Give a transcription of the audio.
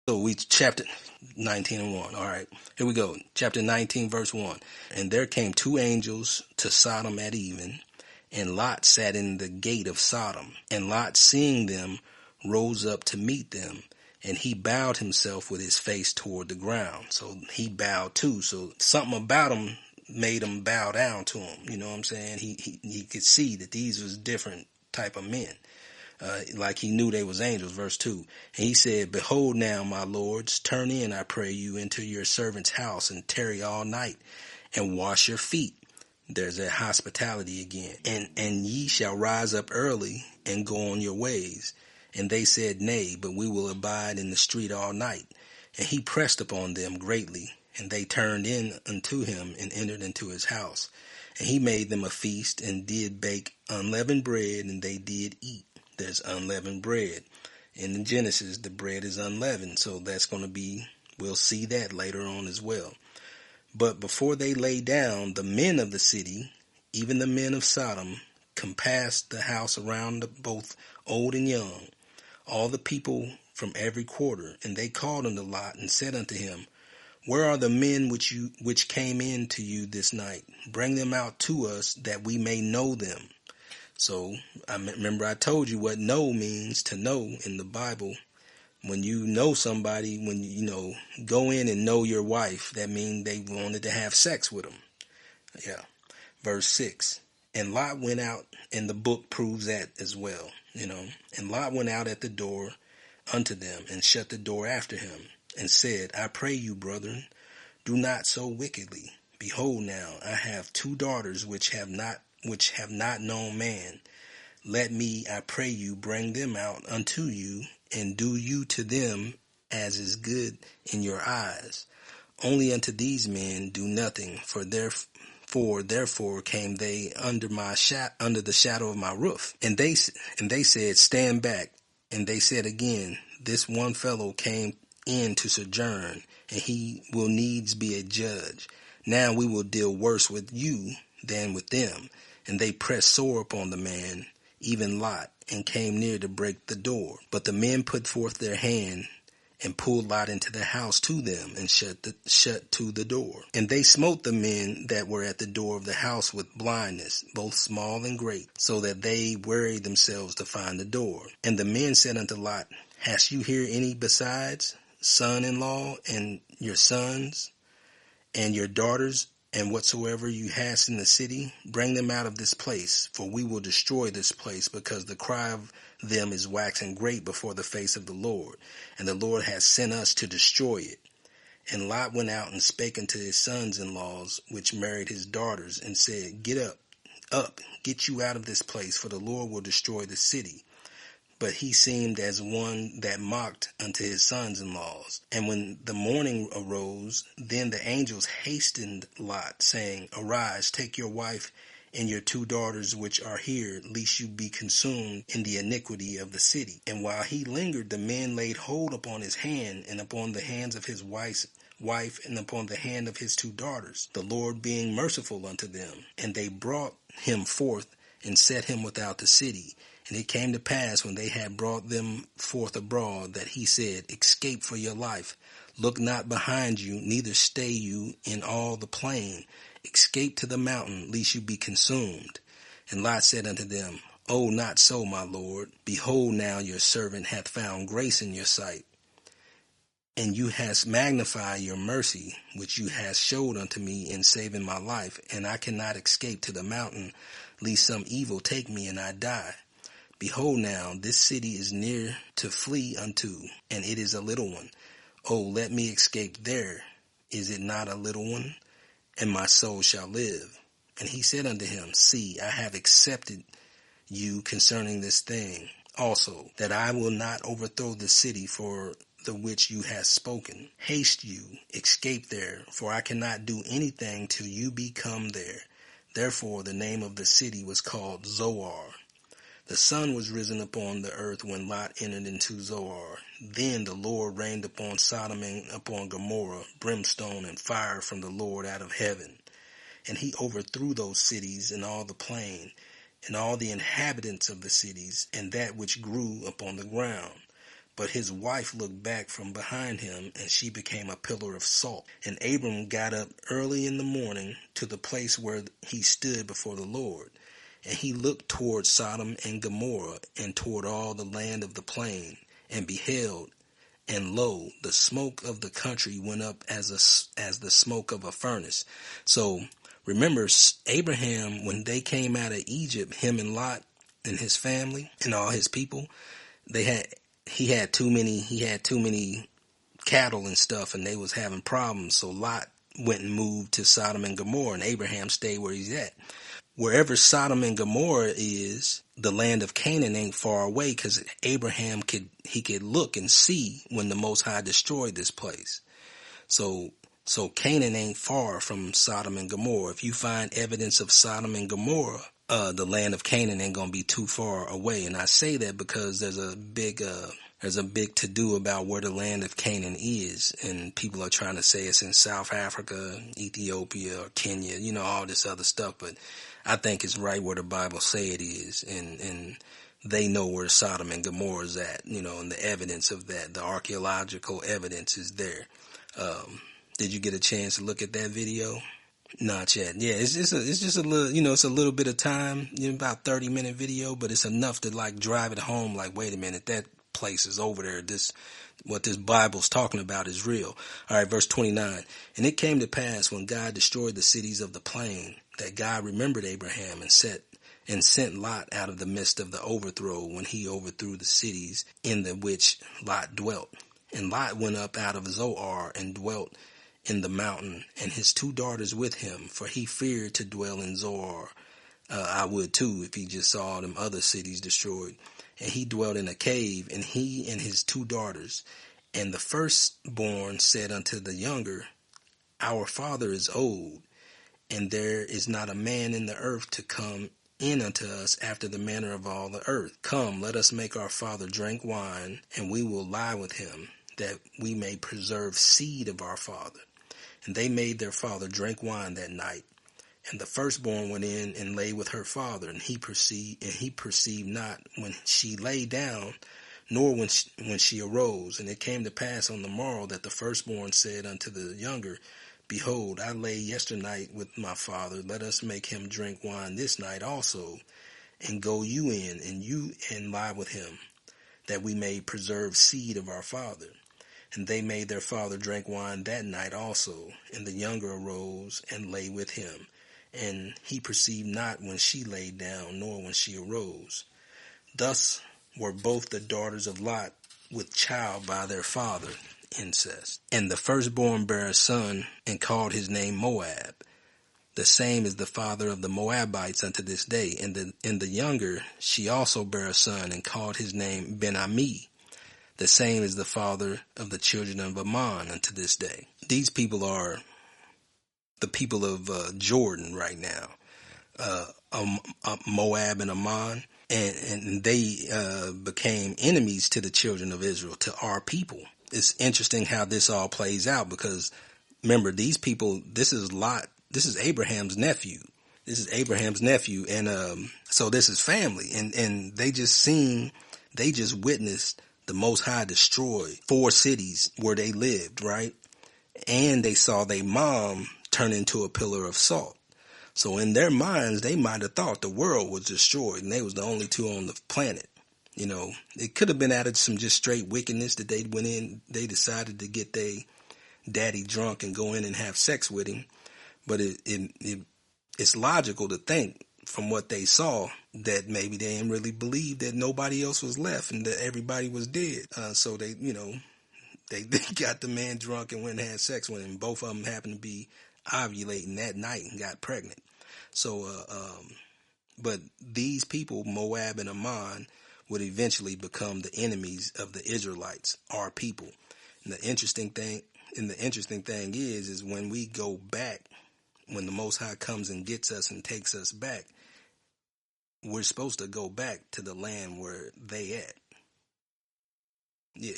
So we chapter 19 and 1. All right, here we go. Chapter 19, verse 1. And there came two angels to Sodom at even, and Lot sat in the gate of Sodom. And Lot, seeing them, rose up to meet them, and he bowed himself with his face toward the ground. So he bowed too. So something about him made him bow down to him. You know what I'm saying? He could see that these was different type of men. Like he knew they was angels, verse 2. And he said, Behold now, my lords, turn in, I pray you, into your servant's house, and tarry all night, and wash your feet. There's that hospitality again. And ye shall rise up early, and go on your ways. And they said, Nay, but we will abide in the street all night. And he pressed upon them greatly, and they turned in unto him, and entered into his house. And he made them a feast, and did bake unleavened bread, and they did eat. There's unleavened bread. In Genesis, the bread is unleavened, so that's going to be, we'll see that later on as well. But before they lay down, the men of the city, even the men of Sodom, compassed the house around both old and young, all the people from every quarter. And they called unto Lot, and said unto him, Where are the men which came in to you this night? Bring them out to us, that we may know them. So I remember I told you what know means, to know in the Bible. When you know somebody, when you go in and know your wife, that means they wanted to have sex with them. Yeah. Verse 6. And Lot went out, and the book proves that as well, And Lot went out at the door unto them, and shut the door after him, and said, I pray you, brethren, do not so wickedly. Behold now, I have two daughters which have not known man. Let me, I pray you, bring them out unto you, and do you to them as is good in your eyes. Only unto these men do nothing, for therefore came they under the shadow of my roof. And they said, Stand back. And they said again, This one fellow came in to sojourn, and he will needs be a judge. Now we will deal worse with you than with them. And they pressed sore upon the man, even Lot, and came near to break the door. But the men put forth their hand, and pulled Lot into the house to them, and shut to the door. And they smote the men that were at the door of the house with blindness, both small and great, so that they wearied themselves to find the door. And the men said unto Lot, Hast you here any besides son-in-law, and your sons, and your daughters, and whatsoever you hast in the city? Bring them out of this place, for we will destroy this place, because the cry of them is waxing great before the face of the Lord, and the Lord has sent us to destroy it. And Lot went out and spake unto his sons-in-laws, which married his daughters, and said, Get up, get you out of this place, for the Lord will destroy the city. But he seemed as one that mocked unto his sons-in-laws. And when the morning arose, then the angels hastened Lot, saying, Arise, take your wife and your two daughters which are here, lest you be consumed in the iniquity of the city. And while he lingered, the men laid hold upon his hand, and upon the hands of his wife, and upon the hand of his two daughters, the Lord being merciful unto them. And they brought him forth, and set him without the city. And it came to pass, when they had brought them forth abroad, that he said, Escape for your life. Look not behind you, neither stay you in all the plain. Escape to the mountain, lest you be consumed. And Lot said unto them, Oh, not so, my lord. Behold, now your servant hath found grace in your sight. And you hast magnified your mercy, which you hast showed unto me in saving my life. And I cannot escape to the mountain, lest some evil take me and I die. Behold now, this city is near to flee unto, and it is a little one. Oh, let me escape there. Is it not a little one? And my soul shall live. And he said unto him, See, I have accepted you concerning this thing also, that I will not overthrow the city for the which you have spoken. Haste you, escape there, for I cannot do anything till you be come there. Therefore the name of the city was called Zoar. The sun was risen upon the earth when Lot entered into Zoar. Then the Lord rained upon Sodom and upon Gomorrah brimstone and fire from the Lord out of heaven. And he overthrew those cities and all the plain, and all the inhabitants of the cities, and that which grew upon the ground. But his wife looked back from behind him, and she became a pillar of salt. And Abram got up early in the morning to the place where he stood before the Lord. And he looked toward Sodom and Gomorrah, and toward all the land of the plain, and beheld, and lo, the smoke of the country went up as the smoke of a furnace. So remember, Abraham, when they came out of Egypt, him and Lot and his family and all his people, he had too many cattle and stuff, and they was having problems. So Lot went and moved to Sodom and Gomorrah, and Abraham stayed where he's at. Wherever Sodom and Gomorrah is, the land of Canaan ain't far away, because Abraham could look and see when the Most High destroyed this place. So Canaan ain't far from Sodom and Gomorrah. If you find evidence of Sodom and Gomorrah, the land of Canaan ain't gonna be too far away. And I say that because there's a big to-do about where the land of Canaan is, and people are trying to say it's in South Africa, Ethiopia, or Kenya, all this other stuff, but I think it's right where the Bible say it is, and they know where Sodom and Gomorrah is at, and the evidence of that, the archaeological evidence is there. Did you get a chance to look at that video? Not yet. Yeah, it's just a little, it's a little bit of time, about 30-minute video, but it's enough to like drive it home. Like, wait a minute, that place is over there. What this Bible's talking about is real. All right, verse 29. And it came to pass when God destroyed the cities of the plain, that God remembered Abraham and sent Lot out of the midst of the overthrow, when he overthrew the cities in the which Lot dwelt. And Lot went up out of Zoar and dwelt in the mountain, and his 2 daughters with him, for he feared to dwell in Zoar. I would too, if he just saw them other cities destroyed. And he dwelt in a cave, and he and his 2 daughters. And the firstborn said unto the younger, Our father is old, and there is not a man in the earth to come in unto us after the manner of all the earth. Come, let us make our father drink wine, and we will lie with him, that we may preserve seed of our father. And they made their father drink wine that night. And the firstborn went in and lay with her father, and he perceived not when she lay down, nor when she arose. And it came to pass on the morrow that the firstborn said unto the younger, Behold, I lay yesternight with my father. Let us make him drink wine this night also, and go you in, and lie with him, that we may preserve seed of our father. And they made their father drink wine that night also, and the younger arose and lay with him. And he perceived not when she lay down, nor when she arose. Thus were both the daughters of Lot with child by their father, incest. And the firstborn bare a son, and called his name Moab. The same is the father of the Moabites unto this day. And the younger, she also bare a son, and called his name Ben-Ami. The same is the father of the children of Ammon unto this day. These people are the people of Jordan right now, Moab and Ammon, and they became enemies to the children of Israel, to our people. It's interesting how this all plays out, because remember, these people, this is Abraham's nephew. And so this is family, and they just witnessed the Most High destroy 4 cities where they lived, right? And they saw their mom turn into a pillar of salt. So in their minds, they might have thought the world was destroyed and they was the only 2 on the planet. It could have been out of some just straight wickedness that they went in. They decided to get their daddy drunk and go in and have sex with him. But it's logical to think, from what they saw, that maybe they didn't really believe that nobody else was left and that everybody was dead. So they got the man drunk and went and had sex with him. Both of them happened to be ovulating that night and got pregnant. So, but these people, Moab and Ammon, would eventually become the enemies of the Israelites, our people. And the interesting thing is when we go back, when the Most High comes and gets us and takes us back, we're supposed to go back to the land where they at. Yeah.